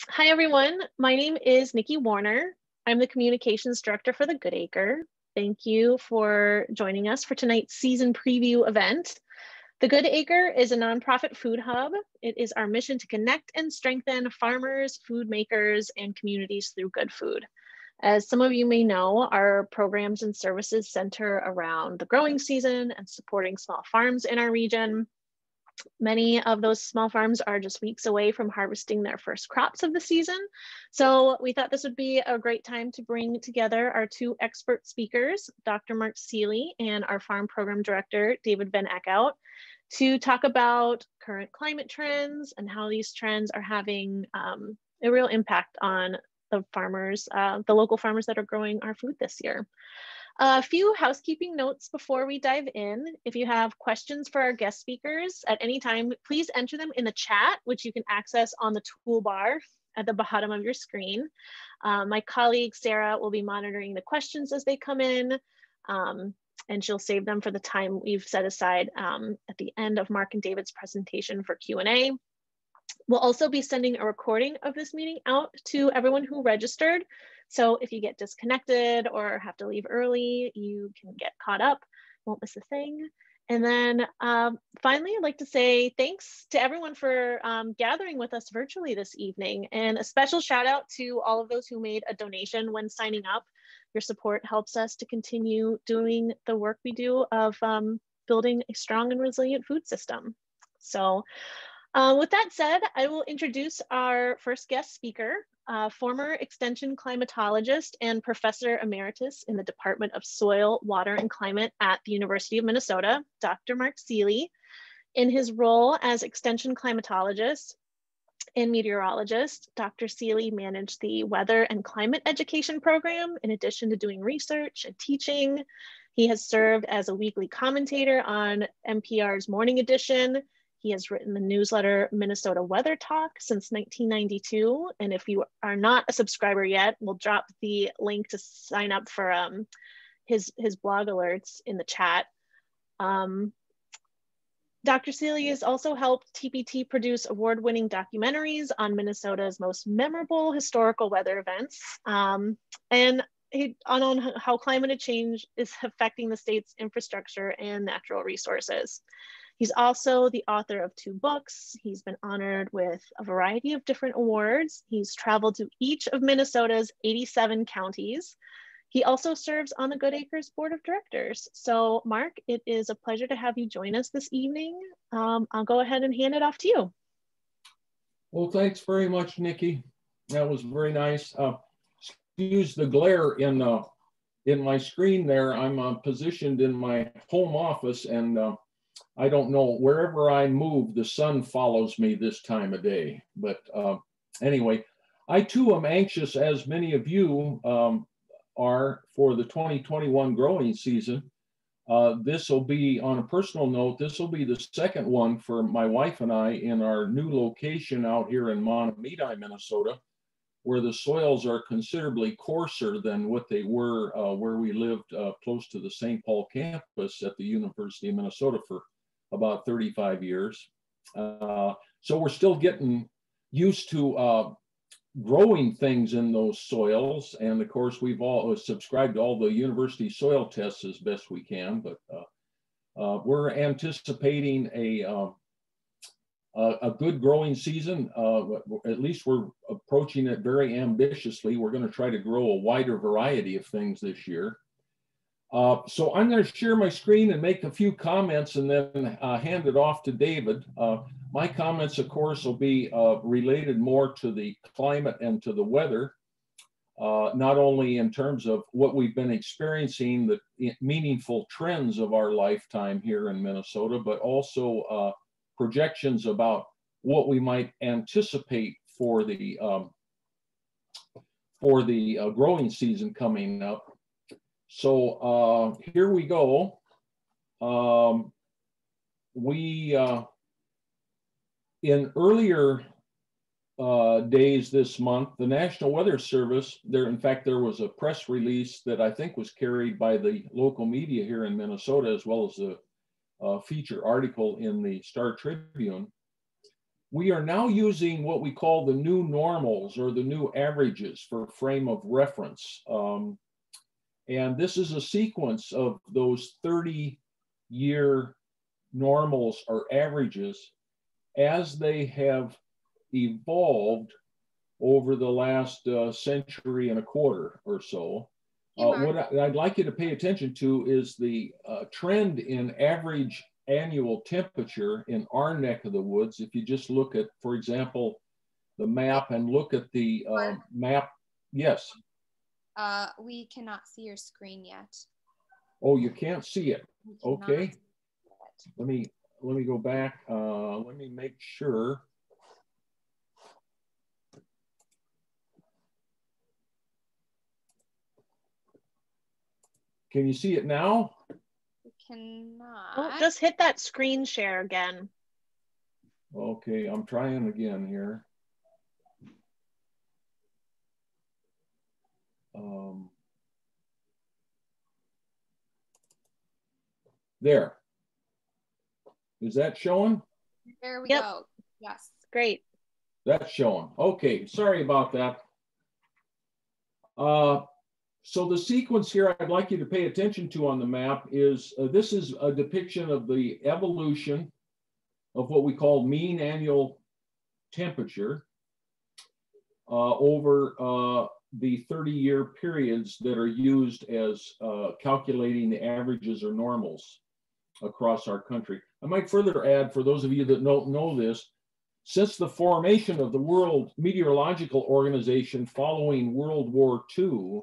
Hi, everyone. My name is Nikki Warner. I'm the Communications Director for the Goodacre. Thank you for joining us for tonight's season preview event. The Goodacre is a nonprofit food hub. It is our mission to connect and strengthen farmers, food makers, and communities through good food. As some of you may know, our programs and services center around the growing season and supporting small farms in our region. Many of those small farms are just weeks away from harvesting their first crops of the season. So we thought this would be a great time to bring together our two expert speakers, Dr. Mark Seeley and our Farm Program Director, David Van Eckhout, to talk about current climate trends and how these trends are having a real impact on the farmers, the local farmers that are growing our food this year. A few housekeeping notes before we dive in. If you have questions for our guest speakers at any time, please enter them in the chat, which you can access on the toolbar at the bottom of your screen. My colleague, Sarah, will be monitoring the questions as they come in, and she'll save them for the time we've set aside at the end of Mark and David's presentation for Q&A. We'll also be sending a recording of this meeting out to everyone who registered. So if you get disconnected or have to leave early, you can get caught up, won't miss a thing. And then finally, I'd like to say thanks to everyone for gathering with us virtually this evening, and a special shout out to all of those who made a donation when signing up. Your support helps us to continue doing the work we do of building a strong and resilient food system. So with that said, I will introduce our first guest speaker, former extension climatologist and professor emeritus in the Department of Soil, Water, and Climate at the University of Minnesota, Dr. Mark Seeley. In his role as extension climatologist and meteorologist, Dr. Seeley managed the weather and climate education program in addition to doing research and teaching. He has served as a weekly commentator on NPR's Morning Edition. He has written the newsletter Minnesota Weather Talk since 1992. And if you are not a subscriber yet, we'll drop the link to sign up for his blog alerts in the chat. Dr. Seeley has also helped TPT produce award-winning documentaries on Minnesota's most memorable historical weather events, and on how climate change is affecting the state's infrastructure and natural resources. He's also the author of 2 books. He's been honored with a variety of different awards. He's traveled to each of Minnesota's 87 counties. He also serves on the Goodacre's board of directors. So Mark, it is a pleasure to have you join us this evening. I'll go ahead and hand it off to you. Well, thanks very much, Nikki. That was very nice. Excuse the glare in my screen there. I'm positioned in my home office, and I don't know, wherever I move, the sun follows me this time of day. But anyway, I too am anxious, as many of you are, for the 2021 growing season. This will be, on a personal note, this will be the second one for my wife and I in our new location out here in Mahtomedi, Minnesota, where the soils are considerably coarser than what they were where we lived close to the St. Paul campus at the University of Minnesota for about 35 years. So we're still getting used to growing things in those soils. And of course, we've all subscribed to all the university soil tests as best we can, but we're anticipating a good growing season. At least we're approaching it very ambitiously. We're going to try to grow a wider variety of things this year. So I'm going to share my screen and make a few comments and then hand it off to David. My comments, of course, will be related more to the climate and to the weather, not only in terms of what we've been experiencing, the meaningful trends of our lifetime here in Minnesota, but also projections about what we might anticipate for the growing season coming up. So here we go. In earlier days this month, the National Weather Service, in fact, there was a press release that I think was carried by the local media here in Minnesota, as well as a feature article in the Star Tribune. we are now using what we call the new normals or the new averages for frame of reference. And this is a sequence of those 30-year normals or averages as they have evolved over the last century and a quarter or so. What I'd like you to pay attention to is the trend in average annual temperature in our neck of the woods. If you just look at, for example, the map and look at the map. Yes. We cannot see your screen yet. Oh, you can't see it. Okay. Let me go back. Let me make sure. Can you see it now? We cannot. Oh, just hit that screen share again. Okay, I'm trying again here. There. Is that showing? There we go. Yes. Great. That's showing. Okay, sorry about that. So the sequence here I'd like you to pay attention to on the map is, this is a depiction of the evolution of what we call mean annual temperature over the 30-year periods that are used as calculating the averages or normals across our country. I might further add, for those of you that don't know this, since the formation of the World Meteorological Organization following World War II,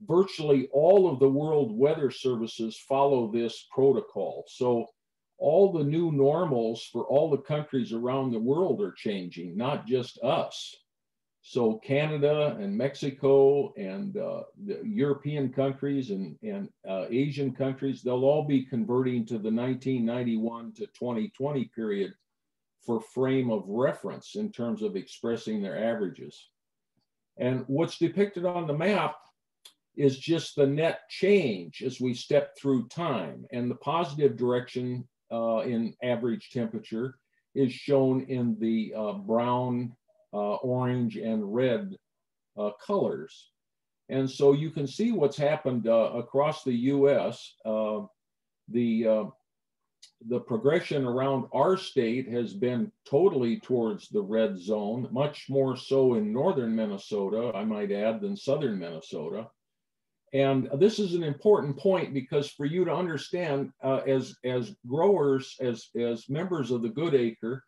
virtually all of the world weather services follow this protocol. So all the new normals for all the countries around the world are changing, not just us. So Canada and Mexico and the European countries and Asian countries, they'll all be converting to the 1991 to 2020 period for frame of reference in terms of expressing their averages. And what's depicted on the map is just the net change as we step through time. And the positive direction in average temperature is shown in the brown, orange, and red colors. And so you can see what's happened across the US. The progression around our state has been totally towards the red zone, much more so in northern Minnesota, I might add, than southern Minnesota. And this is an important point because for you to understand, as growers, as members of the Good Acre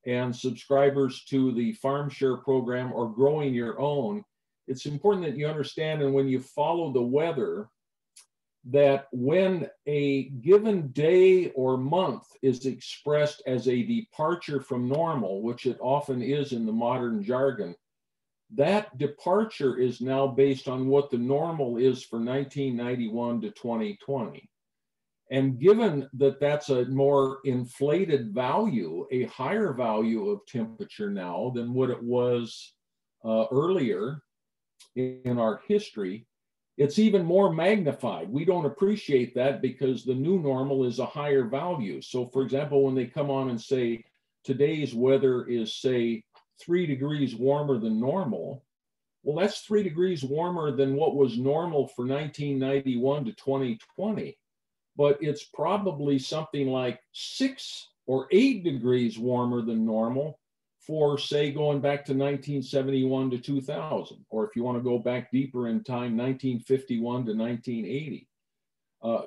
and subscribers to the Farm Share program or growing your own, it's important that you understand, and when you follow the weather, that when a given day or month is expressed as a departure from normal, which it often is in the modern jargon, that departure is now based on what the normal is for 1991 to 2020. And given that that's a more inflated value, a higher value of temperature now than what it was earlier in our history, it's even more magnified. We don't appreciate that because the new normal is a higher value. So for example, when they come on and say, today's weather is, say, 3 degrees warmer than normal, well, that's 3 degrees warmer than what was normal for 1991 to 2020. But it's probably something like 6 or 8 degrees warmer than normal for, say, going back to 1971 to 2000, or if you want to go back deeper in time, 1951 to 1980.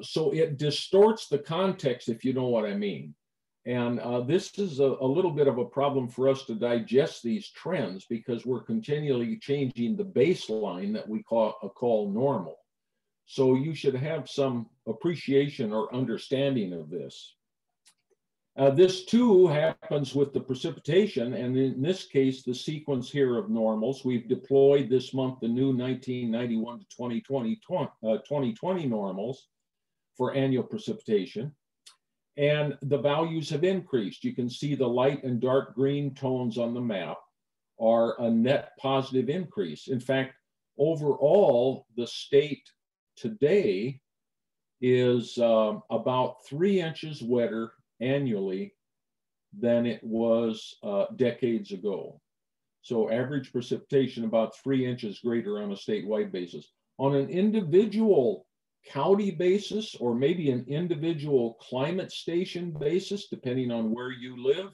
So it distorts the context, if you know what I mean. And this is a little bit of a problem for us to digest these trends because we're continually changing the baseline that we call normal. So you should have some appreciation or understanding of this. This too happens with the precipitation, and in this case, the sequence here of normals. We've deployed this month the new 1991 to 2020 normals for annual precipitation, and the values have increased. You can see the light and dark green tones on the map are a net positive increase. In fact, overall, the state today is about 3 inches wetter annually than it was decades ago. So average precipitation about 3 inches greater on a statewide basis. On an individual county basis, or maybe an individual climate station basis, depending on where you live,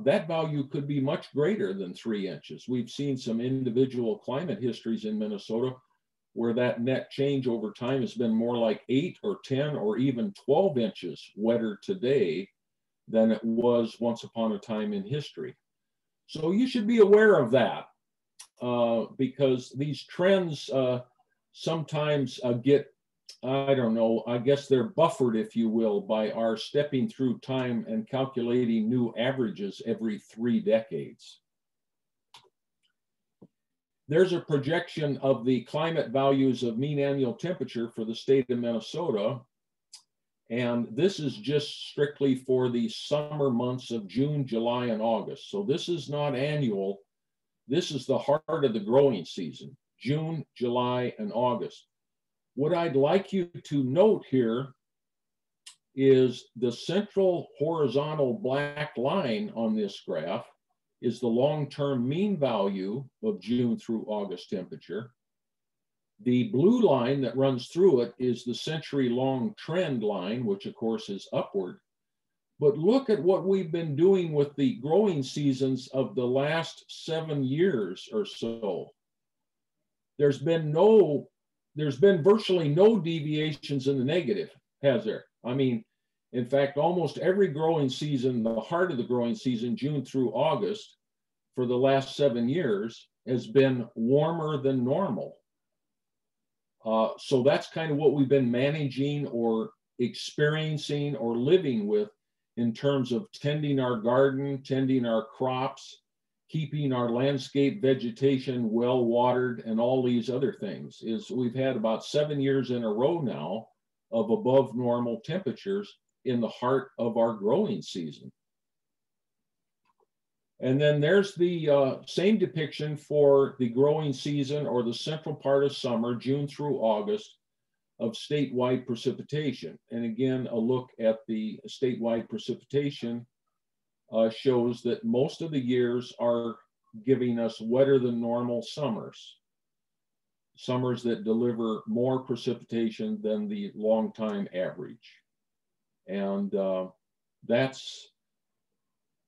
that value could be much greater than 3 inches. We've seen some individual climate histories in Minnesota where that net change over time has been more like 8 or 10 or even 12 inches wetter today than it was once upon a time in history. So you should be aware of that because these trends sometimes get, I don't know, I guess they're buffered, if you will, by our stepping through time and calculating new averages every 3 decades. There's a projection of the climate values of mean annual temperature for the state of Minnesota. And this is just strictly for the summer months of June, July, and August. So this is not annual. This is the heart of the growing season, June, July, and August. What I'd like you to note here is the central horizontal black line on this graph is the long-term mean value of June through August temperature. The blue line that runs through it is the century-long trend line, which of course is upward. But look at what we've been doing with the growing seasons of the last 7 years or so. There's been virtually no deviations in the negative, has there? I mean, in fact, almost every growing season, the heart of the growing season, June through August, for the last 7 years, has been warmer than normal. So that's kind of what we've been managing or experiencing or living with in terms of tending our garden, tending our crops, keeping our landscape vegetation well watered, and all these other things. Is we've had about 7 years in a row now of above normal temperatures in the heart of our growing season. And then there's the same depiction for the growing season or the central part of summer, June through August, of statewide precipitation. And again, a look at the statewide precipitation shows that most of the years are giving us wetter than normal summers. Summers that deliver more precipitation than the long time average. And that's,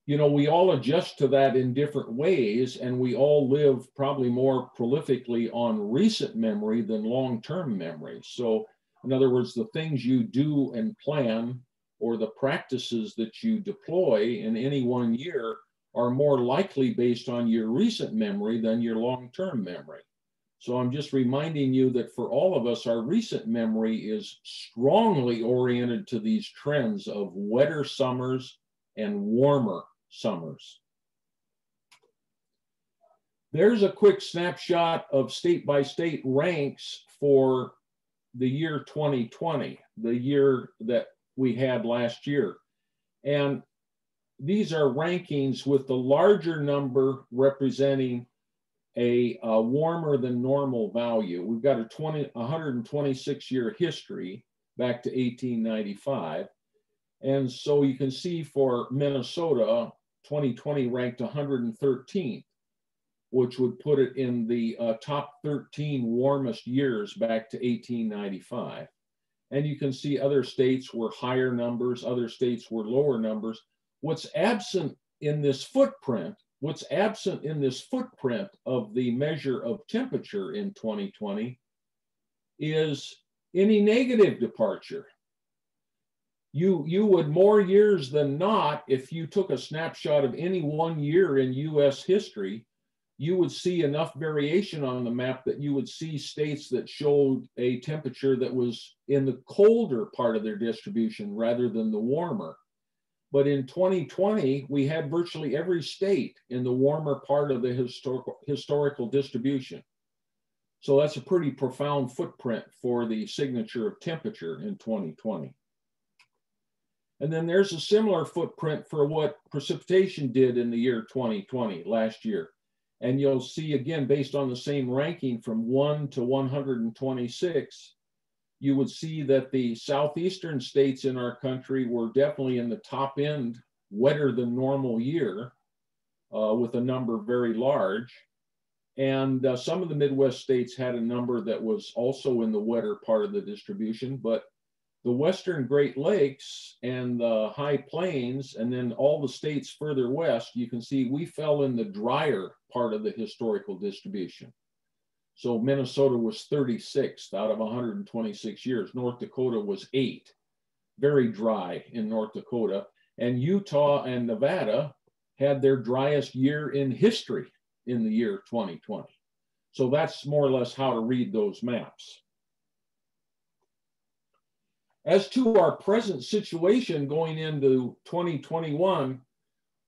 you know, we all adjust to that in different ways, and we all live probably more prolifically on recent memory than long-term memory. So in other words, the things you do and plan or the practices that you deploy in any one year are more likely based on your recent memory than your long-term memory. So I'm just reminding you that for all of us, our recent memory is strongly oriented to these trends of wetter summers and warmer summers. There's a quick snapshot of state-by-state ranks for the year 2020, the year that we had last year. And these are rankings with the larger number representing a warmer than normal value. We've got a 126-year history back to 1895. And so you can see for Minnesota, 2020 ranked 113th, which would put it in the top 13 warmest years back to 1895. And you can see other states were higher numbers, other states were lower numbers. What's absent in this footprint of the measure of temperature in 2020 is any negative departure. You would more years than not, if you took a snapshot of any one year in US history, you would see enough variation on the map that you would see states that showed a temperature that was in the colder part of their distribution rather than the warmer. But in 2020, we had virtually every state in the warmer part of the historical distribution. So that's a pretty profound footprint for the signature of temperature in 2020. And then there's a similar footprint for what precipitation did in the year 2020, last year. And you'll see, again, based on the same ranking from 1 to 126, you would see that the southeastern states in our country were definitely in the top end wetter than normal year with a number very large. And some of the Midwest states had a number that was also in the wetter part of the distribution, but the Western Great Lakes and the High Plains, and then all the states further west, you can see we fell in the drier part of the historical distribution. So Minnesota was 36th out of 126 years. North Dakota was 8, very dry in North Dakota. And Utah and Nevada had their driest year in history in the year 2020. So that's more or less how to read those maps. As to our present situation going into 2021,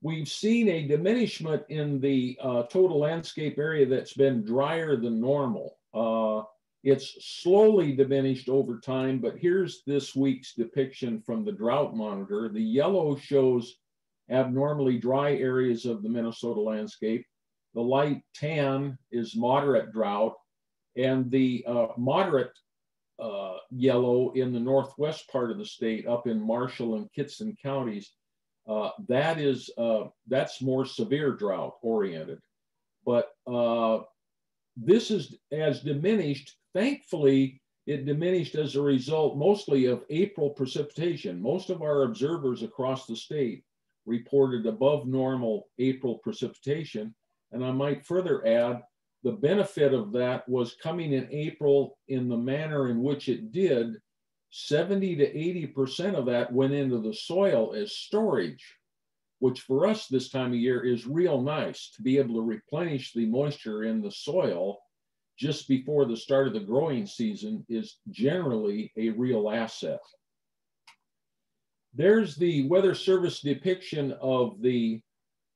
we've seen a diminishment in the total landscape area that's been drier than normal. It's slowly diminished over time, but here's this week's depiction from the Drought Monitor. The yellow shows abnormally dry areas of the Minnesota landscape. The light tan is moderate drought, and the moderate yellow in the northwest part of the state, up in Marshall and Kittson counties, that's more severe drought oriented. But this has diminished. Thankfully, it diminished as a result mostly of April precipitation. Most of our observers across the state reported above normal April precipitation. And I might further add, the benefit of that was coming in April in the manner in which it did. 70 to 80% of that went into the soil as storage, which for us this time of year is real nice to be able to replenish the moisture in the soil just before the start of the growing season is generally a real asset. There's the Weather Service depiction of the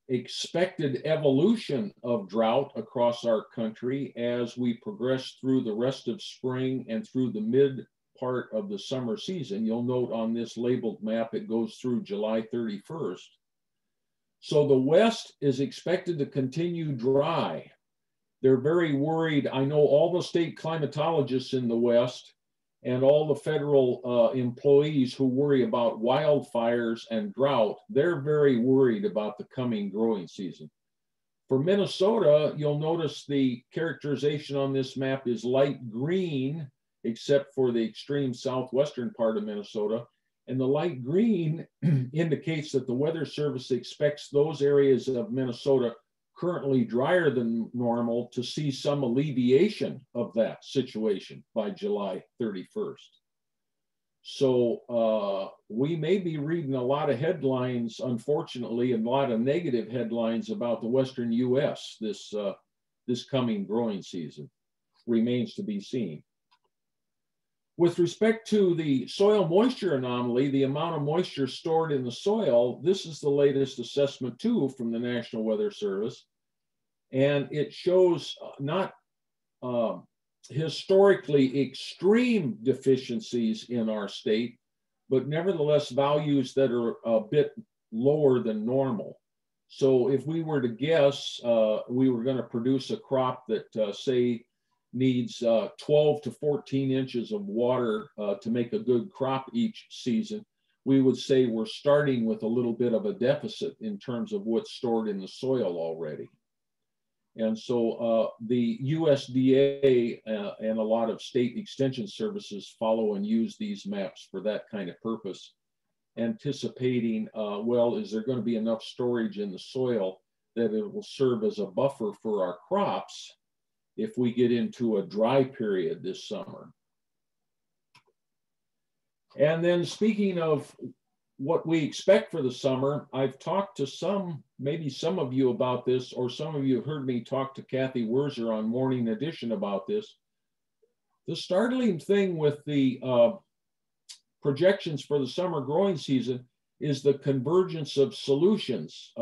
expected evolution of drought across our country as we progress through the rest of spring and through the mid part of the summer season. You'll note on this labeled map, it goes through July 31st. So the West is expected to continue dry. They're very worried. I know all the state climatologists in the West and all the federal employees who worry about wildfires and drought, they're very worried about the coming growing season. For Minnesota, you'll notice the characterization on this map is light green, except for the extreme southwestern part of Minnesota. And the light green indicates that the Weather Service expects those areas of Minnesota currently drier than normal to see some alleviation of that situation by July 31st. So we may be reading a lot of headlines, unfortunately, and a lot of negative headlines about the Western US this coming growing season. Remains to be seen. With respect to the soil moisture anomaly, the amount of moisture stored in the soil, this is the latest assessment too from the National Weather Service. And it shows not historically extreme deficiencies in our state, but nevertheless values that are a bit lower than normal. So if we were to guess, we were going to produce a crop that say needs 12 to 14 inches of water to make a good crop each season, we would say we're starting with a little bit of a deficit in terms of what's stored in the soil already. And so the USDA and a lot of state extension services follow and use these maps for that kind of purpose, anticipating, well, is there going to be enough storage in the soil that it will serve as a buffer for our crops if we get into a dry period this summer. And then speaking of what we expect for the summer, I've talked to maybe some of you about this, or some of you have heard me talk to Kathy Werzer on Morning Edition about this. The startling thing with the projections for the summer growing season is the convergence of solutions.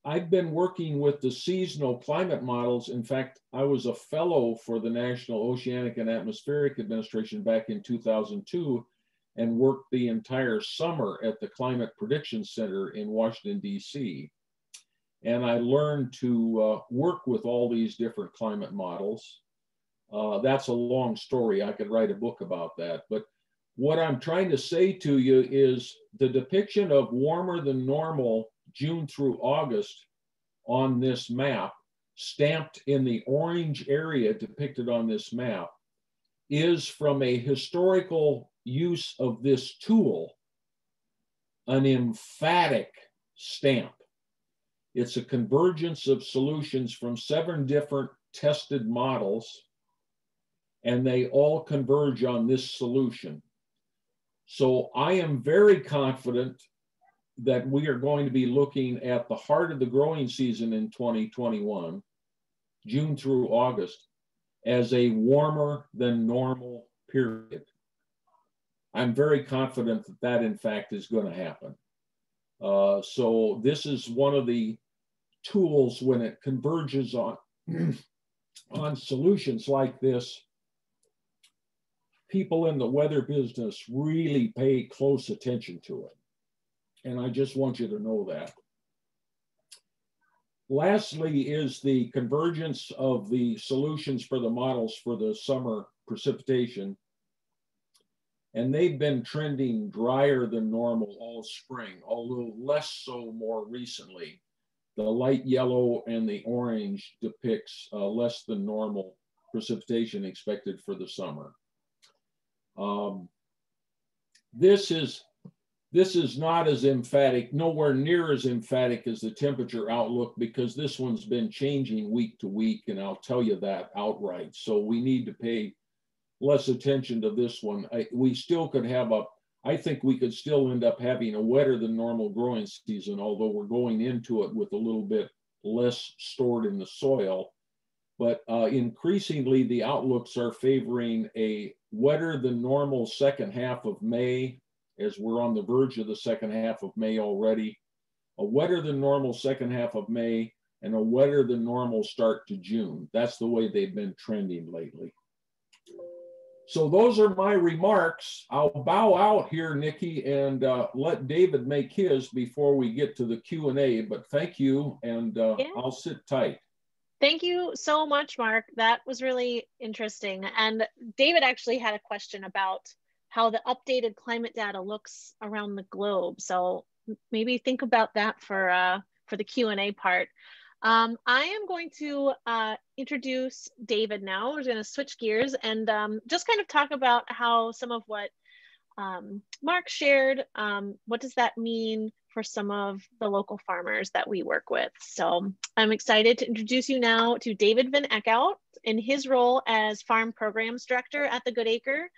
I've been working with the seasonal climate models. In fact, I was a fellow for the National Oceanic and Atmospheric Administration back in 2002 and worked the entire summer at the Climate Prediction Center in Washington, D.C. And I learned to work with all these different climate models. That's a long story. I could write a book about that. But what I'm trying to say to you is the depiction of warmer than normal June through August on this map, stamped in the orange area depicted on this map, is from a historical use of this tool, an emphatic stamp. It's a convergence of solutions from 7 different tested models, and they all converge on this solution. So I am very confident that we are going to be looking at the heart of the growing season in 2021, June through August, as a warmer than normal period. I'm very confident that that in fact is going to happen. So this is one of the tools when it converges on, on solutions like this. People in the weather business really pay close attention to it. And I just want you to know that. Lastly is the convergence of the solutions for the models for the summer precipitation. And they've been trending drier than normal all spring, although less so more recently. The light yellow and the orange depicts less than normal precipitation expected for the summer. This is not as emphatic, nowhere near as emphatic as the temperature outlook, because this one's been changing week to week, and I'll tell you that outright. So we need to pay less attention to this one. We still could have I think we could still end up having a wetter than normal growing season, although we're going into it with a little bit less stored in the soil. But increasingly, the outlooks are favoring a wetter than normal second half of May, as we're on the verge of the second half of May already, a wetter than normal second half of May, and a wetter than normal start to June. That's the way they've been trending lately. So those are my remarks. I'll bow out here, Nikki, and let David make his before we get to the Q&A, but thank you, and yeah. I'll sit tight. Thank you so much, Mark. That was really interesting. And David actually had a question about how the updated climate data looks around the globe. So maybe think about that for the Q&A part. I am going to introduce David now. We're going to switch gears and just kind of talk about how some of what Mark shared, what does that mean for some of the local farmers that we work with. So I'm excited to introduce you now to David Van Eckhout in his role as Farm Programs Director at the Good Acre.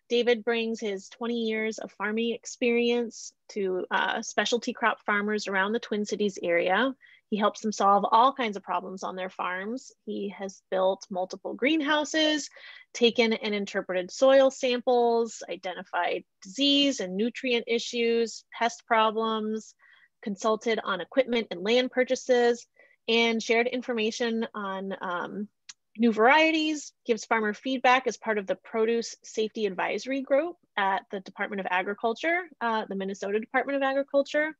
David brings his 20 years of farming experience to specialty crop farmers around the Twin Cities area. He helps them solve all kinds of problems on their farms. He has built multiple greenhouses, taken and interpreted soil samples, identified disease and nutrient issues, pest problems, consulted on equipment and land purchases, and shared information on new varieties, gives farmer feedback as part of the Produce Safety Advisory Group at the Department of Agriculture, the Minnesota Department of Agriculture.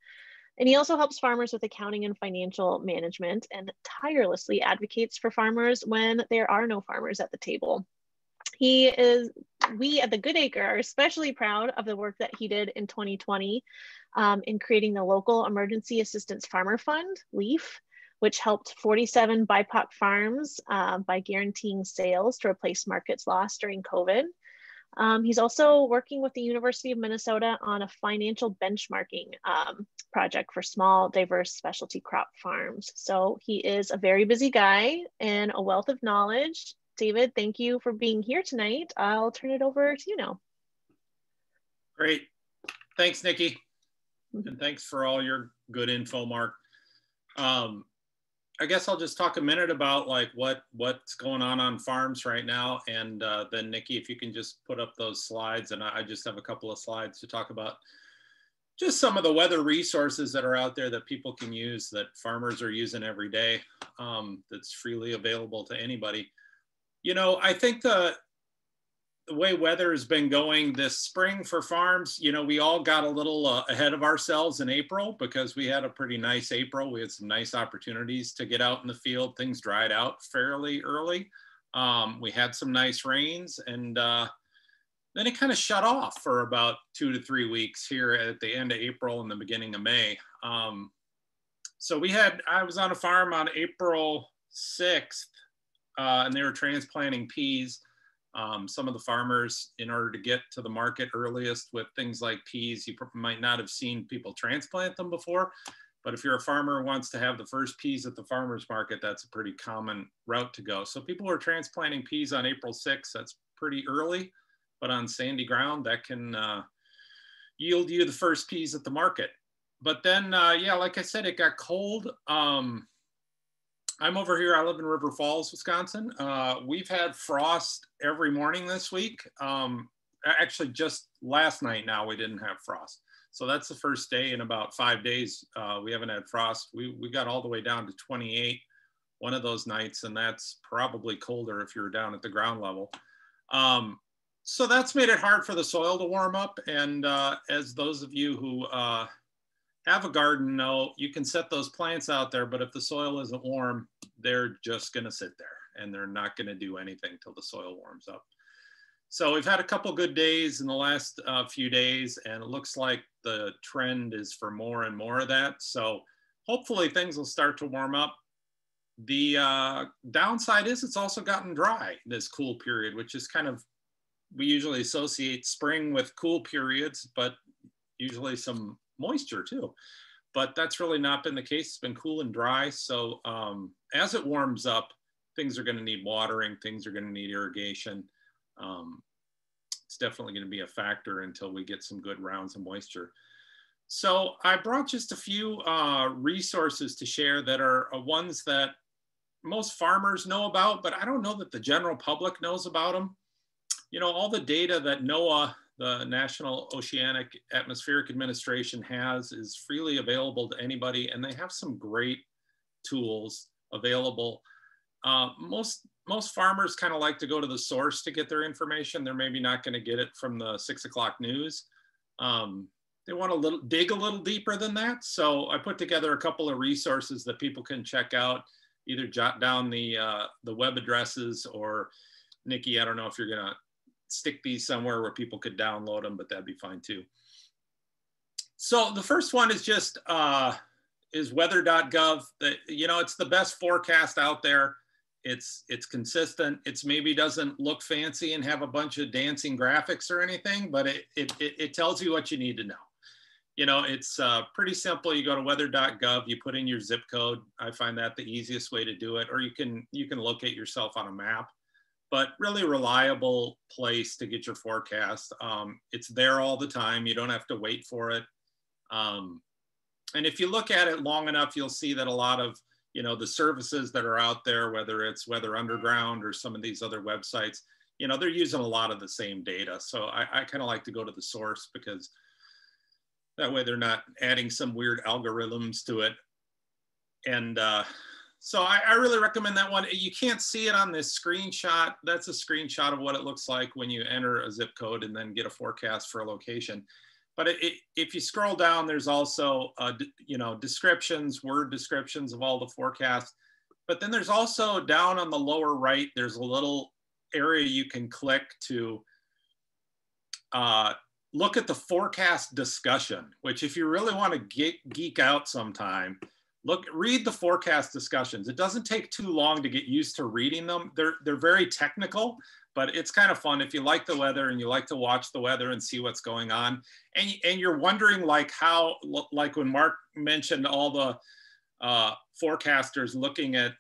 And he also helps farmers with accounting and financial management and tirelessly advocates for farmers when there are no farmers at the table. We at the Good Acre are especially proud of the work that he did in 2020 in creating the Local Emergency Assistance Farmer Fund, LEAF, which helped 47 BIPOC farms by guaranteeing sales to replace markets lost during COVID. He's also working with the University of Minnesota on a financial benchmarking project for small, diverse specialty crop farms. So he is a very busy guy and a wealth of knowledge. David, thank you for being here tonight. I'll turn it over to you now. Great. Thanks, Nikki. And thanks for all your good info, Mark. I guess I'll just talk a minute about like what's going on farms right now. And then Nikki, if you can just put up those slides, and I just have a couple of slides to talk about just some of the weather resources that are out there that people can use, that farmers are using every day, that's freely available to anybody. You know, I think the way weather has been going this spring for farms, you know, we all got a little ahead of ourselves in April because we had a pretty nice April. We had some nice opportunities to get out in the field. Things dried out fairly early. We had some nice rains, and then it kind of shut off for about 2 to 3 weeks here at the end of April and the beginning of May. So I was on a farm on April 6th, and they were transplanting peas. Some of the farmers, in order to get to the market earliest with things like peas, you might not have seen people transplant them before. But if you're a farmer who wants to have the first peas at the farmer's market, that's a pretty common route to go. So people were transplanting peas on April 6th. That's pretty early, but on sandy ground, that can yield you the first peas at the market. But then, yeah, like I said, it got cold. I'm over here, I live in River Falls, Wisconsin. We've had frost every morning this week. Actually, just last night now, we didn't have frost. So that's the first day in about 5 days. We haven't had frost. We got all the way down to 28 one of those nights, and that's probably colder if you're down at the ground level. So that's made it hard for the soil to warm up. And as those of you who have a garden know, you can set those plants out there, but if the soil isn't warm, they're just gonna sit there and they're not gonna do anything till the soil warms up. So we've had a couple good days in the last few days, and it looks like the trend is for more and more of that. So hopefully things will start to warm up. The downside is it's also gotten dry this cool period, which is kind of, we usually associate spring with cool periods, but usually some moisture too. But that's really not been the case. It's been cool and dry. So as it warms up, things are going to need watering, things are going to need irrigation. It's definitely going to be a factor until we get some good rounds of moisture. So I brought just a few resources to share that are ones that most farmers know about, but I don't know that the general public knows about them. You know, all the data that NOAA, the National Oceanic Atmospheric Administration, has is freely available to anybody, and they have some great tools available. Most farmers kind of like to go to the source to get their information. They're maybe not going to get it from the 6 o'clock news. They want to dig a little deeper than that. So I put together a couple of resources that people can check out. Either jot down the web addresses, or Nikki, I don't know if you're going to stick these somewhere where people could download them, but that'd be fine too. So the first one is just is weather.gov. You know, it's the best forecast out there. It's consistent. It's maybe doesn't look fancy and have a bunch of dancing graphics or anything, but it tells you what you need to know. You know, it's pretty simple. You go to weather.gov, you put in your zip code. I find that the easiest way to do it, or you can locate yourself on a map, but really reliable place to get your forecast. It's there all the time. You don't have to wait for it. And if you look at it long enough, you'll see that a lot of, you know, the services that are out there, whether it's Weather Underground or some of these other websites, you know, they're using a lot of the same data. So I kind of like to go to the source, because that way they're not adding some weird algorithms to it. And so I really recommend that one. You can't see it on this screenshot. That's a screenshot of what it looks like when you enter a zip code and then get a forecast for a location. But if you scroll down, there's also, you know, descriptions, word descriptions of all the forecasts. But then there's also down on the lower right, there's a little area you can click to look at the forecast discussion, which if you really want to geek out sometime, read the forecast discussions. It doesn't take too long to get used to reading them. They're very technical, but it's kind of fun if you like the weather and you like to watch the weather and see what's going on. And you're wondering, like, how, like when Mark mentioned all the forecasters looking at,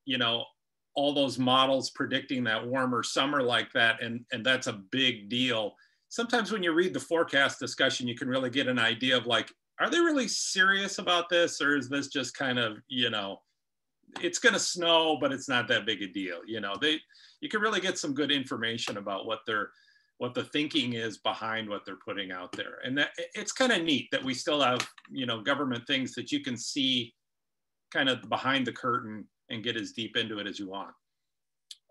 you know, all those models predicting that warmer summer like that, and that's a big deal. Sometimes when you read the forecast discussion, you can really get an idea of, like, are they really serious about this? Or is this just kind of, you know, it's going to snow, but it's not that big a deal. You know, you can really get some good information about what the thinking is behind what they're putting out there. And that it's kind of neat that we still have, you know, government things that you can see kind of behind the curtain and get as deep into it as you want.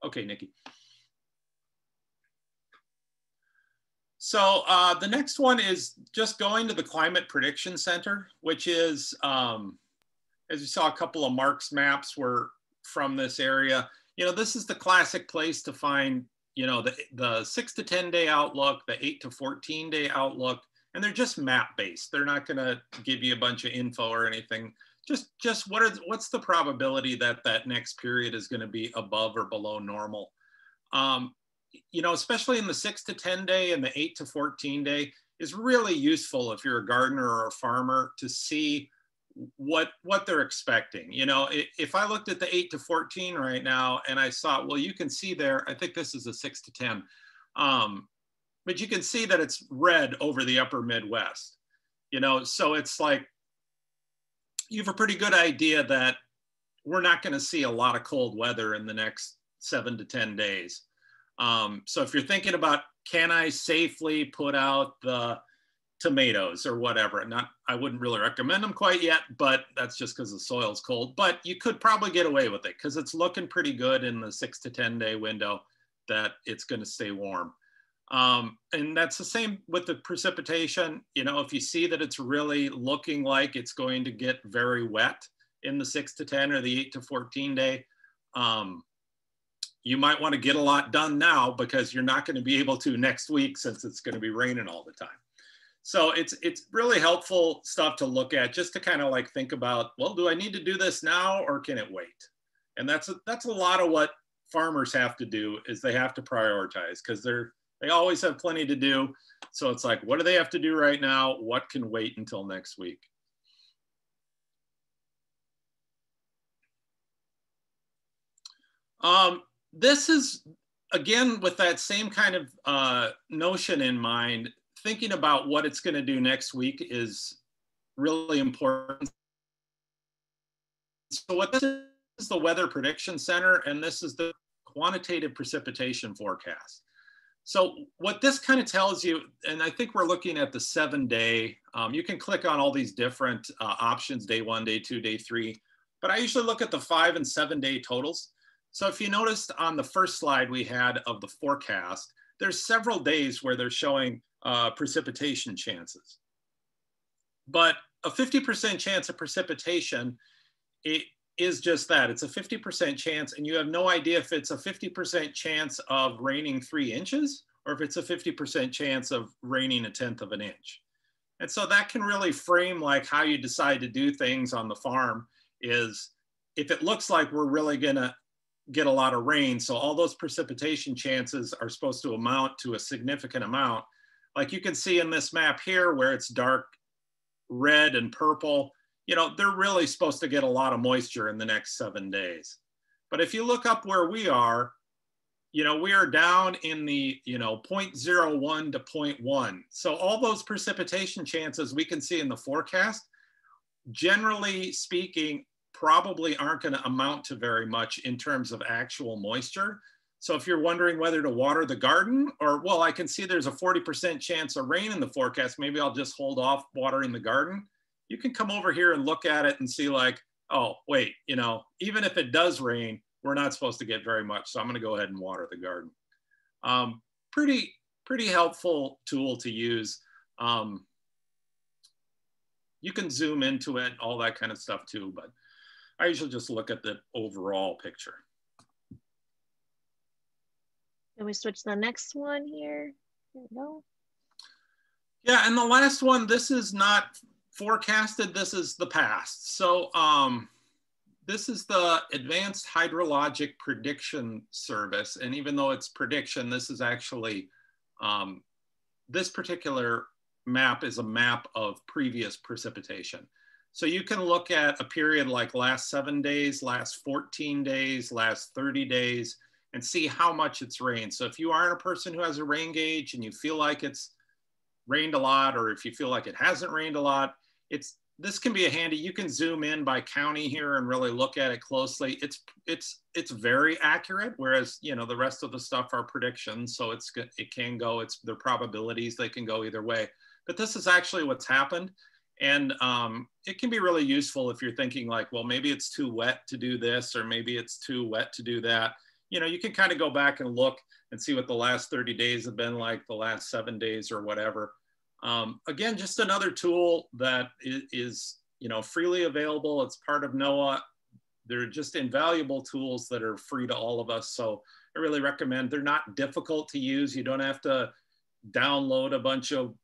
Okay, Nikki. So the next one is just going to the Climate Prediction Center, which is, as you saw, a couple of Mark's maps were from this area. You know, this is the classic place to find you know, the 6 to 10 day outlook, the 8 to 14 day outlook, and they're just map based. They're not going to give you a bunch of info or anything. Just what's the probability that that next period is going to be above or below normal? You know, especially in the 6 to 10 day and the 8 to 14 day is really useful if you're a gardener or a farmer to see what they're expecting. You know, if I looked at the 8 to 14 right now and I saw, well, you can see there, I think this is a 6 to 10, but you can see that it's red over the upper Midwest, you know, so it's like, you have a pretty good idea that we're not going to see a lot of cold weather in the next 7 to 10 days. So if you're thinking about, can I safely put out the tomatoes or whatever, I wouldn't really recommend them quite yet, but that's just because the soil's cold, but you could probably get away with it because it's looking pretty good in the 6 to 10 day window that it's going to stay warm. And that's the same with the precipitation. You know, if you see that it's really looking like it's going to get very wet in the 6 to 10 or the 8 to 14 day, you might want to get a lot done now because you're not going to be able to next week since it's going to be raining all the time. So it's really helpful stuff to look at just to kind of like think about, well, do I need to do this now or can it wait? And that's a lot of what farmers have to do is they have to prioritize because they always have plenty to do. So it's like, what do they have to do right now? What can wait until next week? This is, again, with that same kind of notion in mind, thinking about what it's going to do next week is really important. So what this is the Weather Prediction Center, and this is the quantitative precipitation forecast. So what this kind of tells you, and I think we're looking at the 7 day, you can click on all these different options, day 1, day 2, day 3, but I usually look at the 5 and 7 day totals. So if you noticed on the first slide we had of the forecast, there's several days where they're showing precipitation chances. But a 50% chance of precipitation, it is just that. It's a 50% chance, and you have no idea if it's a 50% chance of raining 3 inches or if it's a 50% chance of raining 1/10 of an inch. And so that can really frame like how you decide to do things on the farm is if it looks like we're really gonna get a lot of rain, so all those precipitation chances are supposed to amount to a significant amount. Like you can see in this map here where it's dark red and purple, you know, they're really supposed to get a lot of moisture in the next 7 days. But if you look up where we are, you know, we are down in the, you know, 0.01 to 0.1. So all those precipitation chances we can see in the forecast, generally speaking, probably aren't going to amount to very much in terms of actual moisture. So if you're wondering whether to water the garden or, well, I can see there's a 40% chance of rain in the forecast, maybe I'll just hold off watering the garden. You can come over here and look at it and see like, oh, wait, you know, even if it does rain, we're not supposed to get very much. So I'm going to go ahead and water the garden. Pretty helpful tool to use. You can zoom into it, all that kind of stuff too, but I usually just look at the overall picture. Can we switch to the next one here? There we go. Yeah, and the last one, this is not forecasted, this is the past. So this is the Advanced Hydrologic Prediction Service. And even though it's prediction, this is actually, this particular map is a map of previous precipitation. So you can look at a period like last 7 days, last 14 days, last 30 days, and see how much it's rained. So if you aren't a person who has a rain gauge and you feel like it's rained a lot, or if you feel like it hasn't rained a lot, this can be a handy, you can zoom in by county here and really look at it closely. It's very accurate, whereas, you know, the rest of the stuff are predictions. So it can go, their probabilities, they can go either way. But this is actually what's happened. And it can be really useful if you're thinking like, well, maybe it's too wet to do this, or maybe it's too wet to do that. You know, you can kind of go back and look and see what the last 30 days have been like, the last 7 days or whatever. Again, just another tool that is, you know, freely available. It's part of NOAA. They're just invaluable tools that are free to all of us. So I really recommend. They're not difficult to use. You don't have to download a bunch of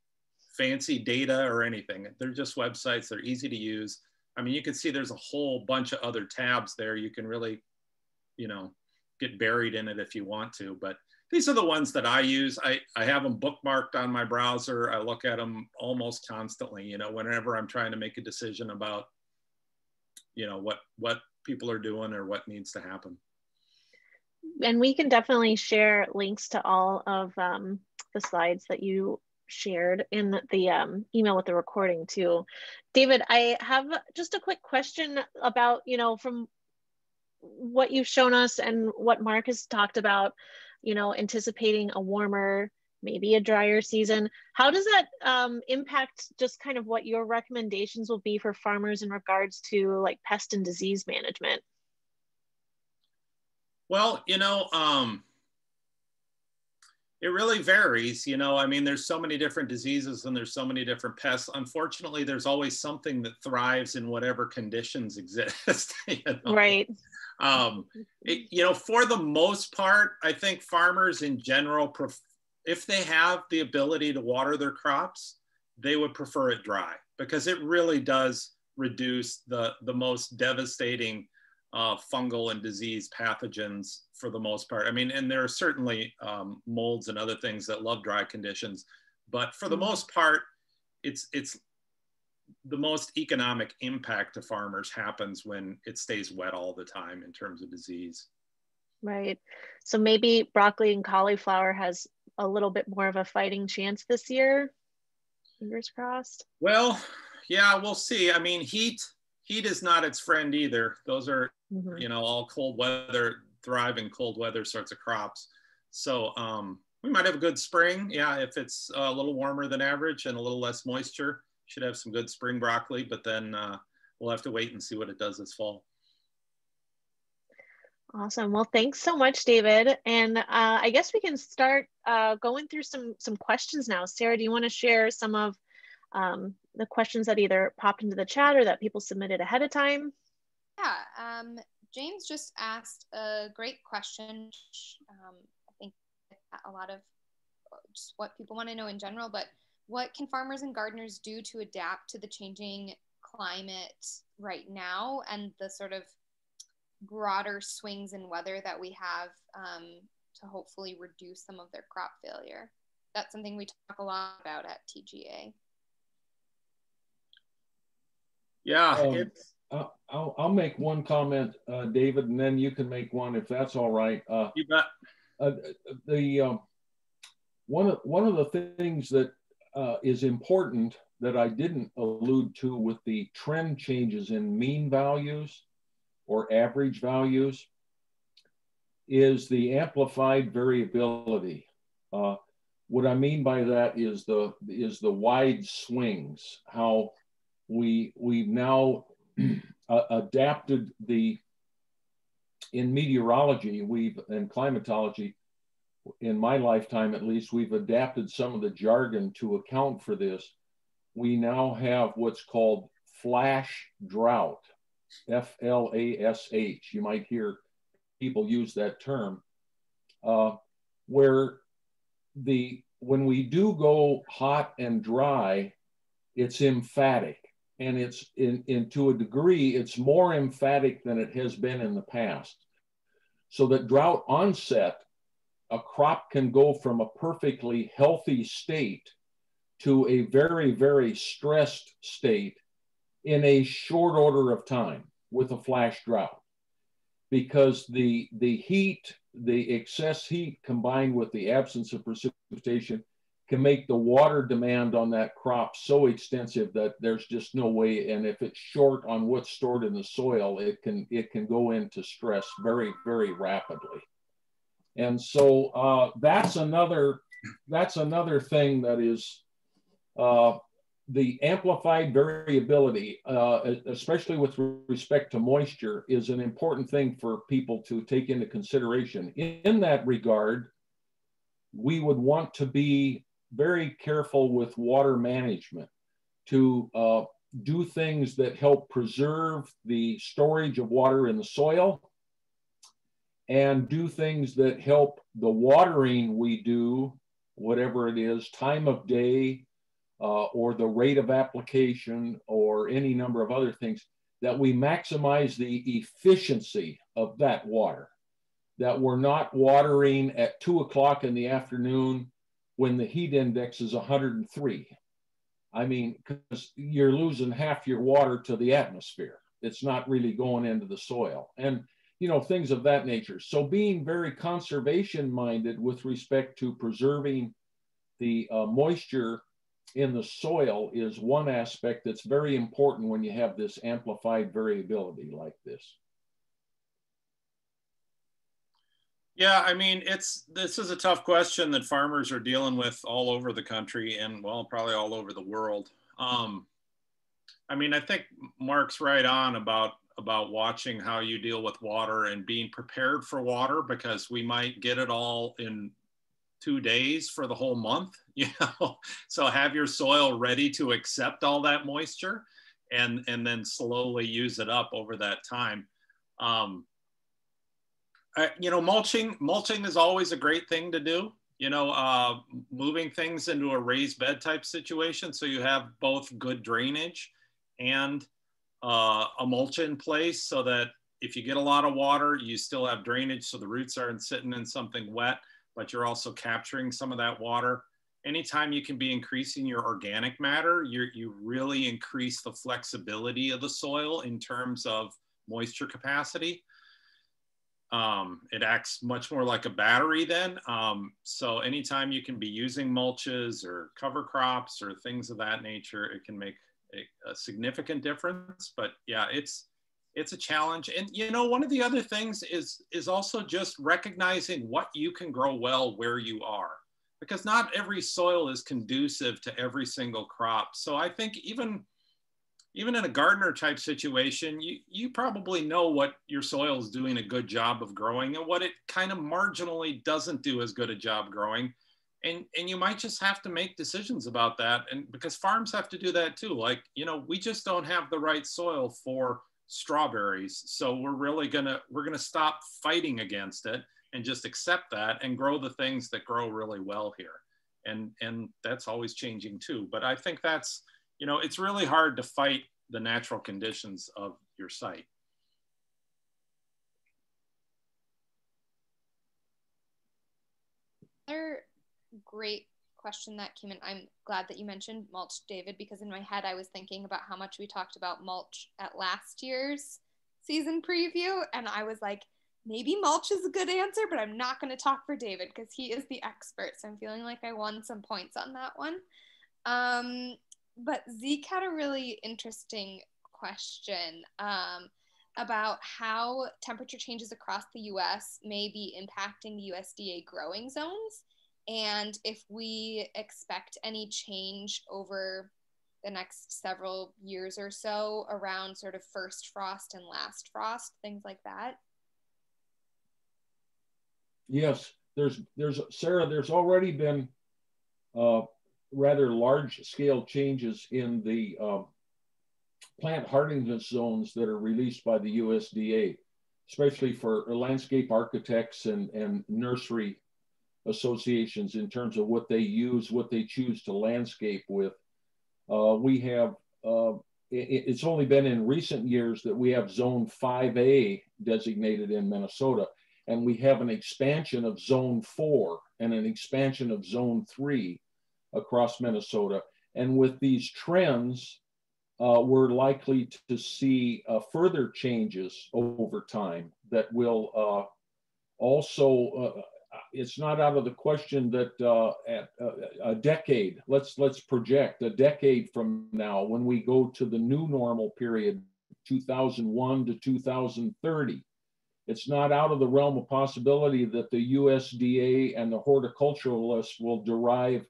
fancy data or anything. They're just websites. They're easy to use. I mean, you can see there's a whole bunch of other tabs there. You can really, you know, get buried in it if you want to, but these are the ones that I use. I have them bookmarked on my browser. I look at them almost constantly, you know, whenever I'm trying to make a decision about, you know, what people are doing or what needs to happen. And we can definitely share links to all of the slides that you shared in the email with the recording too. David, I have just a quick question about, you know, from what you've shown us and what Mark has talked about, you know, anticipating a warmer, maybe a drier season. How does that impact just kind of what your recommendations will be for farmers in regards to like pest and disease management? Well, you know, it really varies. You know, I mean, there's so many different diseases and there's so many different pests. Unfortunately, there's always something that thrives in whatever conditions exist. You know? Right. You know, for the most part, I think farmers in general, if they have the ability to water their crops, they would prefer it dry because it really does reduce the most devastating fungal and disease pathogens for the most part. I mean, and there are certainly molds and other things that love dry conditions, but for the most part, it's the most economic impact to farmers happens when it stays wet all the time in terms of disease. Right. So maybe broccoli and cauliflower has a little bit more of a fighting chance this year. Fingers crossed. Well, yeah, we'll see. I mean, heat is not its friend either. Those are, you know, all cold weather, thrive in cold weather sorts of crops. So we might have a good spring. Yeah, if it's a little warmer than average and a little less moisture, should have some good spring broccoli, but then we'll have to wait and see what it does this fall. Awesome. Well, thanks so much, David. And I guess we can start going through some questions now. Sarah, do you want to share some of the questions that either popped into the chat or that people submitted ahead of time? Yeah, James just asked a great question. I think a lot of just what people want to know in general, but what can farmers and gardeners do to adapt to the changing climate right now and the sort of broader swings in weather that we have to hopefully reduce some of their crop failure? That's something we talk a lot about at TGA. Yeah, I'll make one comment, David, and then you can make one if that's all right. You bet. One of the things that is important that I didn't allude to with the trend changes in mean values or average values is the amplified variability. What I mean by that is the wide swings, how we've now adapted in meteorology, and climatology, in my lifetime at least, we've adapted some of the jargon to account for this. We now have what's called flash drought, F-L-A-S-H. You might hear people use that term, where when we do go hot and dry, it's emphatic. And it's to a degree, it's more emphatic than it has been in the past. So that drought onset, a crop can go from a perfectly healthy state to a very, very stressed state in a short order of time with a flash drought. Because the heat, the excess heat combined with the absence of precipitation can make the water demand on that crop so extensive that there's just no way. And if it's short on what's stored in the soil, it can go into stress very, very rapidly. And so that's another thing that is the amplified variability, especially with respect to moisture, is an important thing for people to take into consideration. In that regard, we would want to be very careful with water management to do things that help preserve the storage of water in the soil and do things that help the watering we do, whatever it is, time of day, or the rate of application, or any number of other things, that we maximize the efficiency of that water, that we're not watering at 2 o'clock in the afternoon when the heat index is 103. I mean, because you're losing half your water to the atmosphere. It's not really going into the soil, and you know, things of that nature. So being very conservation minded with respect to preserving the moisture in the soil is one aspect that's very important when you have this amplified variability like this. Yeah, I mean, this is a tough question that farmers are dealing with all over the country, and well, probably all over the world. I mean, I think Mark's right on about watching how you deal with water and being prepared for water, because we might get it all in 2 days for the whole month, you know. So have your soil ready to accept all that moisture, and then slowly use it up over that time. You know, mulching is always a great thing to do. You know, moving things into a raised bed type situation, so you have both good drainage and a mulch in place, so that if you get a lot of water, you still have drainage, so the roots aren't sitting in something wet, but you're also capturing some of that water. Anytime you can be increasing your organic matter, you really increase the flexibility of the soil in terms of moisture capacity. It acts much more like a battery then. So anytime you can be using mulches or cover crops or things of that nature, it can make a significant difference. But yeah, it's a challenge. And you know, one of the other things is also just recognizing what you can grow well where you are, because not every soil is conducive to every single crop. So I think even in a gardener type situation, you probably know what your soil is doing a good job of growing and what it kind of marginally doesn't do as good a job growing. And you might just have to make decisions about that. And because farms have to do that too. Like, you know, we just don't have the right soil for strawberries. So we're gonna stop fighting against it and just accept that and grow the things that grow really well here. And that's always changing too. But I think that's, you know, it's really hard to fight the natural conditions of your site. Another great question that came in. I'm glad that you mentioned mulch, David, because in my head I was thinking about how much we talked about mulch at last year's season preview, and I was like, maybe mulch is a good answer, but I'm not going to talk for David because he is the expert. So I'm feeling like I won some points on that one. But Zeke had a really interesting question about how temperature changes across the US may be impacting USDA growing zones, and if we expect any change over the next several years or so around sort of first frost and last frost, things like that. Yes, there's Sarah, there's already been rather large scale changes in the plant hardiness zones that are released by the USDA, especially for landscape architects and nursery associations in terms of what they use, what they choose to landscape with. We have, it's only been in recent years that we have zone 5A designated in Minnesota, and we have an expansion of zone 4 and an expansion of zone 3 across Minnesota. And with these trends, we're likely to see further changes over time that will also, it's not out of the question that at a decade, let's project a decade from now, when we go to the new normal period, 2001 to 2030, it's not out of the realm of possibility that the USDA and the horticulturalists will derive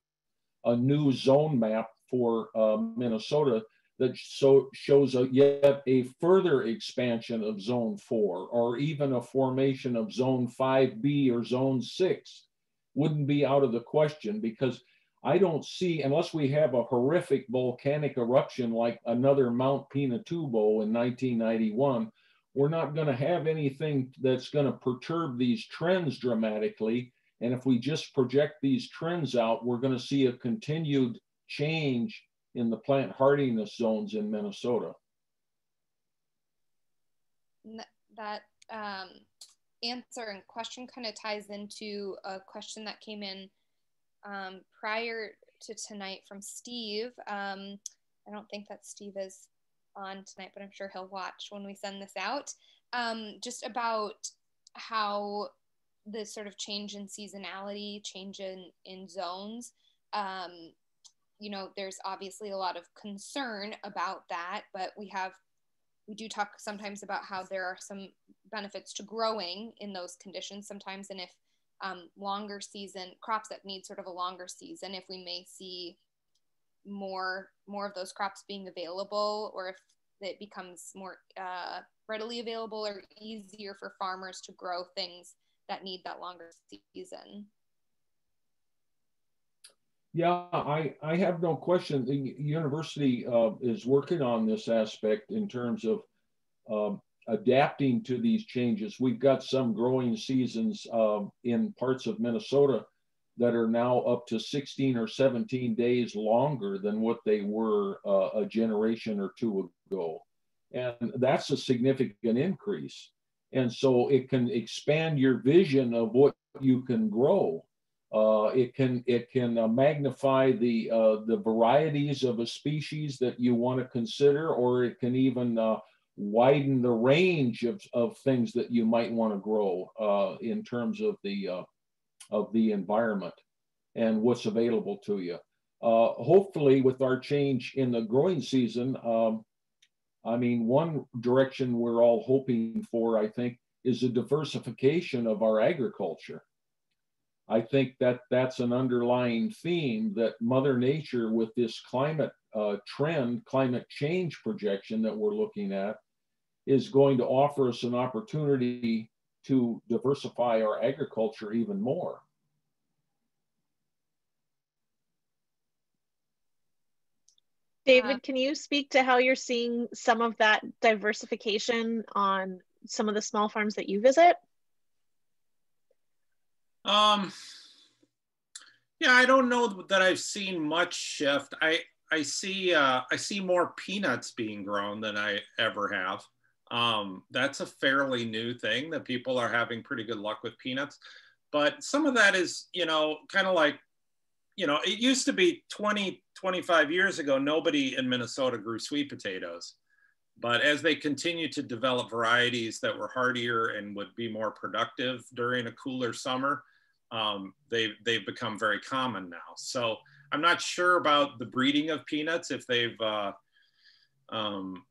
a new zone map for Minnesota that shows yet a further expansion of zone 4, or even a formation of zone 5B or zone 6 wouldn't be out of the question, because I don't see, unless we have a horrific volcanic eruption like another Mount Pinatubo in 1991, we're not going to have anything that's going to perturb these trends dramatically. And if we just project these trends out, we're going to see a continued change in the plant hardiness zones in Minnesota. That answer and question kind of ties into a question that came in prior to tonight from Steve. I don't think that Steve is on tonight, but I'm sure he'll watch when we send this out. Just about how the sort of change in seasonality, change in zones. You know, there's obviously a lot of concern about that, but we do talk sometimes about how there are some benefits to growing in those conditions sometimes, and if longer season crops that need sort of a longer season, if we may see more of those crops being available, or if it becomes more readily available or easier for farmers to grow things that need that longer season. Yeah, I have no question. The university is working on this aspect in terms of adapting to these changes. We've got some growing seasons in parts of Minnesota that are now up to 16 or 17 days longer than what they were a generation or two ago. And that's a significant increase. And so it can expand your vision of what you can grow. It can magnify the varieties of a species that you want to consider, or it can even widen the range of things that you might want to grow in terms of the environment and what's available to you. Hopefully, with our change in the growing season, I mean, one direction we're all hoping for, I think, is a diversification of our agriculture. I think that that's an underlying theme that Mother Nature, with this climate trend, climate change projection that we're looking at, is going to offer us an opportunity to diversify our agriculture even more. David, can you speak to how you're seeing some of that diversification on some of the small farms that you visit? Yeah, I don't know that I've seen much shift. I see more peanuts being grown than I ever have. That's a fairly new thing, that people are having pretty good luck with peanuts. But some of that is, you know, kind of like, you know, it used to be 20, 25 years ago, nobody in Minnesota grew sweet potatoes. But as they continue to develop varieties that were hardier and would be more productive during a cooler summer, they've become very common now. So I'm not sure about the breeding of peanuts, if they've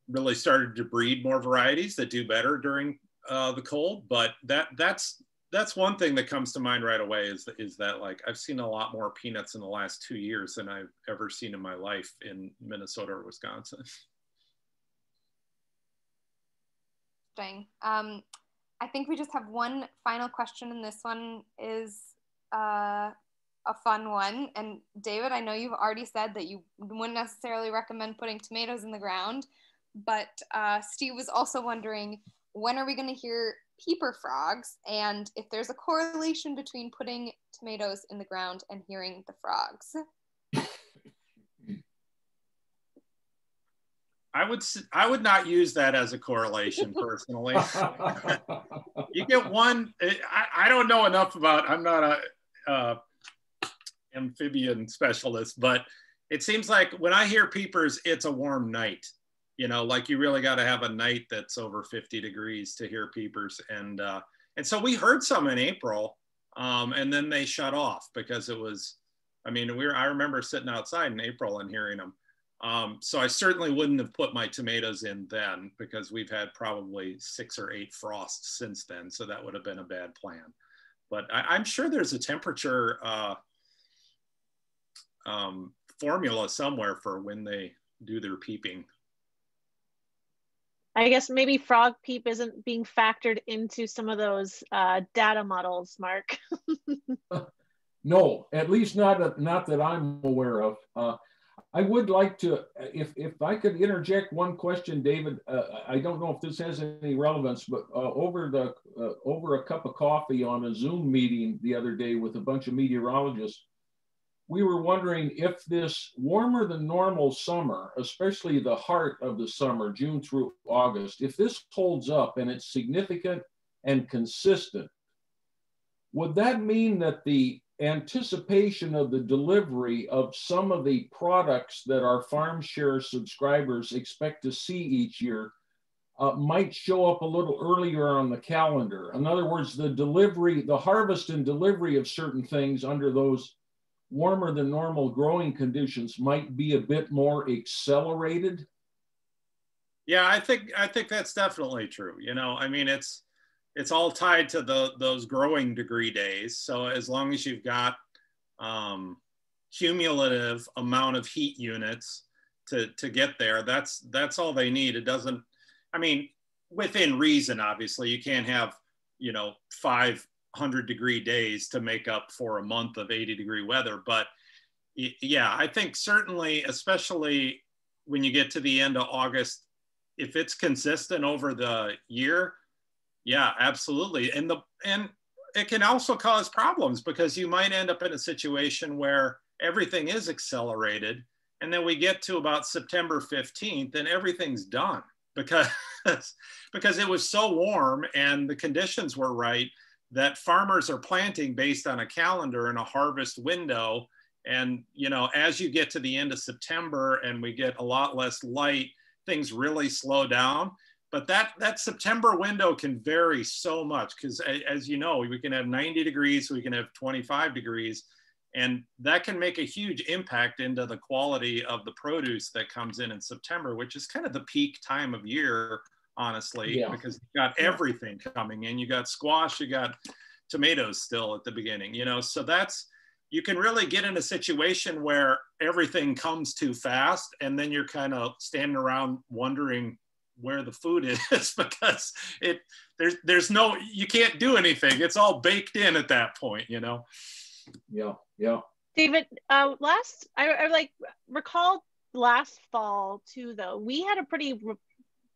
really started to breed more varieties that do better during the cold. But that's one thing that comes to mind right away is that like I've seen a lot more peanuts in the last 2 years than I've ever seen in my life in Minnesota or Wisconsin. I think we just have one final question, and this one is a fun one. And David, I know you've already said that you wouldn't necessarily recommend putting tomatoes in the ground, but Steve was also wondering, when are we going to hear peeper frogs, and if there's a correlation between putting tomatoes in the ground and hearing the frogs? I would not use that as a correlation personally. You get one. I don't know enough about. I'm not a amphibian specialist, but it seems like when I hear peepers, it's a warm night. You know, like you really got to have a night that's over 50 degrees to hear peepers, and so we heard some in April, and then they shut off because it was. I mean, I remember sitting outside in April and hearing them. So I certainly wouldn't have put my tomatoes in then, because we've had probably 6 or 8 frosts since then. So that would have been a bad plan. But I'm sure there's a temperature formula somewhere for when they do their peeping. I guess maybe frog peep isn't being factored into some of those data models, Mark. No, at least not that I'm aware of. I would like to, if I could interject one question, David. I don't know if this has any relevance, but over a cup of coffee on a Zoom meeting the other day with a bunch of meteorologists, we were wondering if this warmer than normal summer, especially the heart of the summer, June through August, if this holds up and it's significant and consistent, would that mean that the anticipation of the delivery of some of the products that our FarmShare subscribers expect to see each year might show up a little earlier on the calendar? In other words, the harvest and delivery of certain things under those warmer than normal growing conditions might be a bit more accelerated? Yeah, I think that's definitely true. You know, I mean, it's all tied to those growing degree days. So as long as you've got cumulative amount of heat units to get there, that's all they need. It doesn't, I mean, within reason, obviously, you can't have, you know, 500-degree days to make up for a month of 80-degree weather. But yeah, I think certainly, especially when you get to the end of August, if it's consistent over the year, yeah, absolutely. And it can also cause problems because you might end up in a situation where everything is accelerated. And then we get to about September 15th and everything's done because it was so warm and the conditions were right that farmers are planting based on a calendar and a harvest window. And, you know, as you get to the end of September and we get a lot less light, things really slow down. But that September window can vary so much because, as you know, we can have 90 degrees, we can have 25 degrees, and that can make a huge impact into the quality of the produce that comes in September, which is kind of the peak time of year, honestly, because you've got everything coming in. You got squash, you got tomatoes still at the beginning, you know, so you can really get in a situation where everything comes too fast and then you're kind of standing around wondering where the food is because there's no, you can't do anything. It's all baked in at that point, you know? Yeah. David, I recall last fall too, though, we had a pretty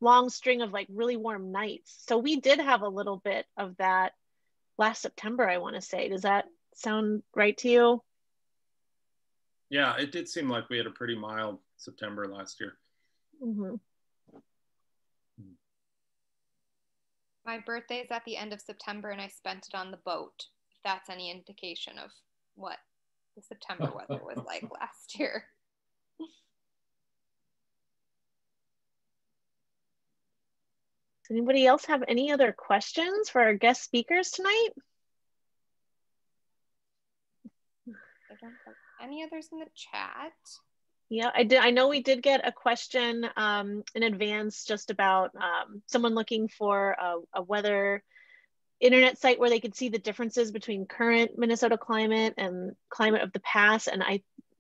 long string of like really warm nights. So we did have a little bit of that last September, I want to say. Does that sound right to you? Yeah, it did seem like we had a pretty mild September last year. Mm-hmm. My birthday is at the end of September and I spent it on the boat, if that's any indication of what the September weather was like last year. Does anybody else have any other questions for our guest speakers tonight? I don't have any others in the chat. Yeah, I know we did get a question in advance just about someone looking for a weather internet site where they could see the differences between current Minnesota climate and climate of the past. And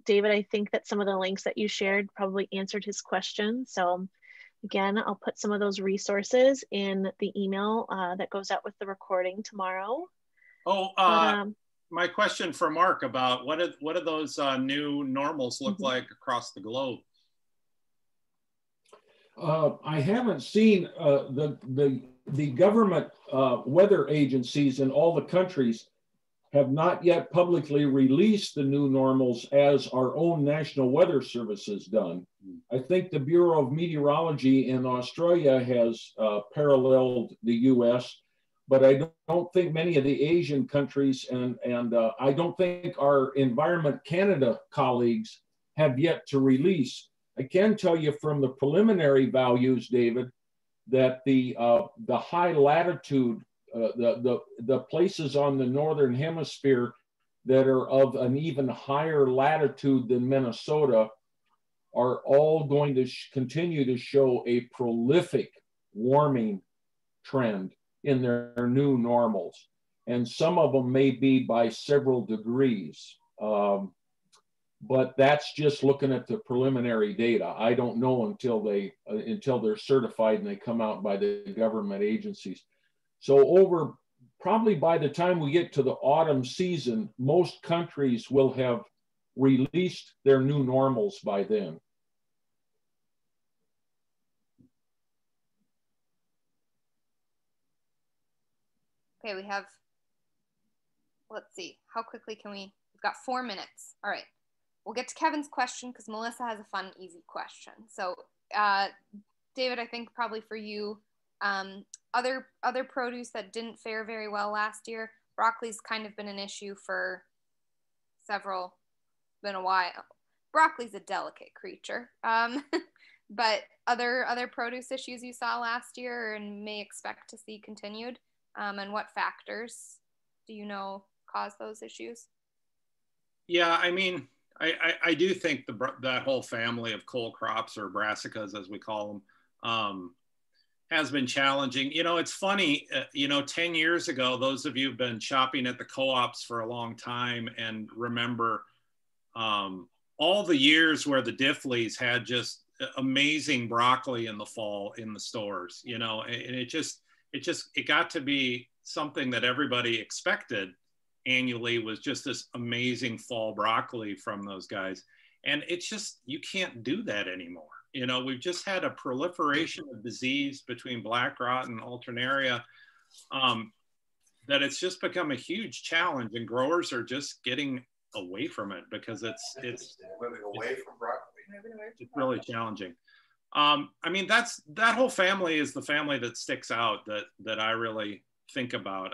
David, I think that some of the links that you shared probably answered his question. So again, I'll put some of those resources in the email that goes out with the recording tomorrow. My question for Mark about what do those new normals look like across the globe? I haven't seen the government weather agencies in all the countries have not yet publicly released the new normals as our own National Weather Service has done. I think the Bureau of Meteorology in Australia has paralleled the US, but I don't think many of the Asian countries and I don't think our Environment Canada colleagues have yet to release. I can tell you from the preliminary values, David, that the high latitude, the places on the Northern Hemisphere that are of an even higher latitude than Minnesota are all going to continue to show a prolific warming trend in their new normals. And some of them may be by several degrees. But that's just looking at the preliminary data. I don't know until they're certified and they come out by the government agencies. So probably by the time we get to the autumn season, most countries will have released their new normals by then. Okay, we have, let's see, how quickly can we've got 4 minutes. All right, we'll get to Kevin's question because Melissa has a fun, easy question. So David, I think probably for you, other produce that didn't fare very well last year, broccoli's kind of been an issue for been a while. Broccoli's a delicate creature. But other produce issues you saw last year and may expect to see continued? And what factors do you know cause those issues? Yeah, I mean, I do think that whole family of cole crops, or brassicas as we call them, has been challenging. You know, it's funny, 10 years ago, those of you who've been shopping at the co-ops for a long time and remember all the years where the Diffleys had just amazing broccoli in the fall in the stores, and it got to be something that everybody expected annually, was just this amazing fall broccoli from those guys. And it's just, you can't do that anymore. We've just had a proliferation of disease between black rot and alternaria that it's just become a huge challenge, and growers are just getting away from it because it's moving away from broccoli. It's really challenging. I mean, that whole family is the family that sticks out that I really think about.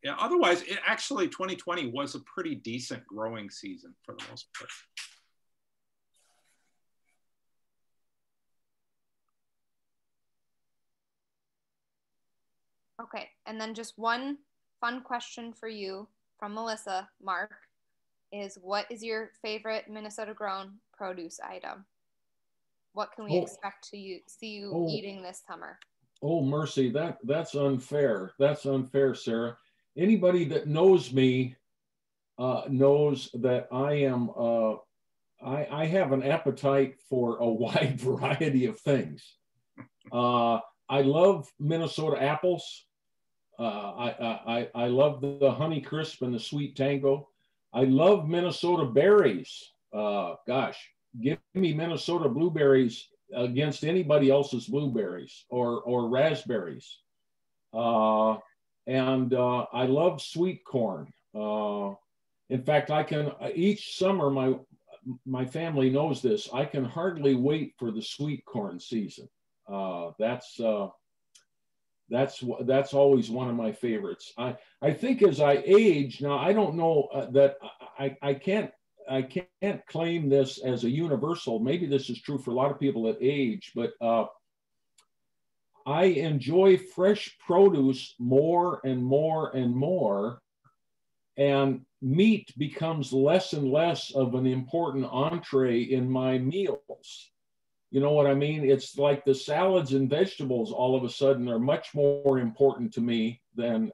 Otherwise, 2020 was a pretty decent growing season for the most part. Okay, and then just one fun question for you from Melissa. Mark, is what is your favorite Minnesota grown produce item? What can we expect to see you eating this summer? Oh, mercy, that's unfair. That's unfair, Sarah. Anybody that knows me knows that I have an appetite for a wide variety of things. I love Minnesota apples. I love the Honey Crisp and the Sweet Tango. I love Minnesota berries. Gosh, give me Minnesota blueberries against anybody else's blueberries or raspberries. And I love sweet corn. In fact, each summer, my family knows this, I can hardly wait for the sweet corn season. That's always one of my favorites. I think as I age, now I don't know that I can't claim this as a universal. Maybe this is true for a lot of people at age, but I enjoy fresh produce more and more and more, and meat becomes less and less of an important entree in my meals. You know what I mean? It's like the salads and vegetables all of a sudden are much more important to me than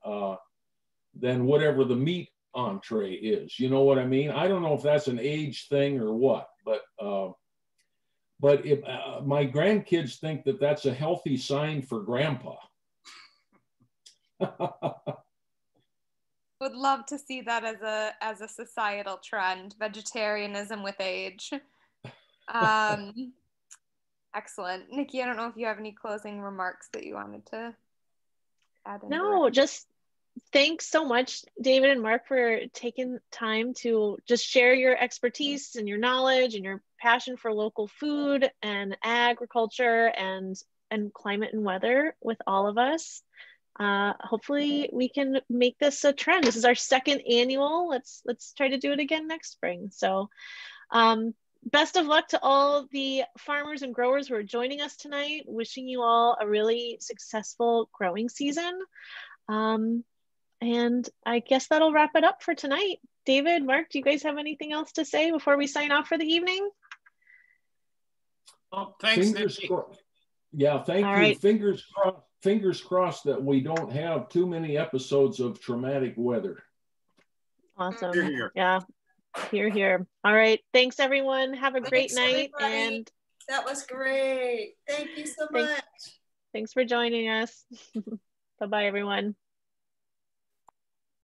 whatever the meat entree is. You know what I mean? I don't know if that's an age thing or what, but if my grandkids think that that's a healthy sign for grandpa. Would love to see that as a societal trend, vegetarianism with age. Excellent. Nikki, I don't know if you have any closing remarks that you wanted to add in. No, just thanks so much, David and Mark, for taking time to just share your expertise and your knowledge and your passion for local food and agriculture and climate and weather with all of us. Hopefully we can make this a trend. This is our second annual. Let's try to do it again next spring. So best of luck to all the farmers and growers who are joining us tonight. Wishing you all a really successful growing season. And I guess that'll wrap it up for tonight. David, Mark, do you guys have anything else to say before we sign off for the evening? Well, thanks, Nikki. Yeah, thank you. Right. Fingers crossed that we don't have too many episodes of traumatic weather. Awesome. Hear, hear. Yeah, hear. All right. Thanks, everyone. Have a great night. Everybody. And that was great. Thank you so much. Thanks for joining us. Bye-bye, everyone.